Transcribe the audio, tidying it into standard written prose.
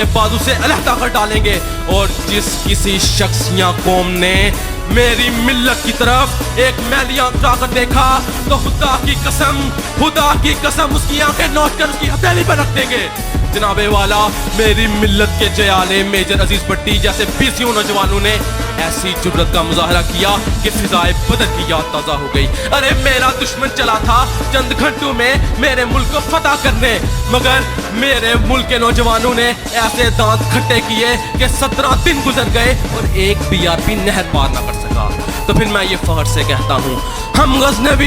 के बाद उसे अलहदा कर डालेंगे। और जिस किसी शख्स या कौम ने मेरी मिल्लत की तरफ एक मैली आंख उठाकर देखा तो खुदा की कसम उसकी आंखें नोच कर उसकी हथेली पर रख देंगे। जनाबे वाला, मेरी मिल्लत के जयाले मेजर अजीज भट्टी जैसे 20 नौजवानों ने ऐसी जुर्रत का मुजाहरा किया कि फिजाए बदर की याद ताज़ा हो गई। अरे मेरा दुश्मन चला था चंद घंटों में मेरे मुल्क को फतह करने, मगर मेरे मुल्क के नौजवानों ने ऐसे दांत खट्टे किए कि 17 दिन गुजर गए और एक BRP नहर पार ना कर सका। तो फिर मैं ये फख्र से कहता हूँ, हम गज़नवी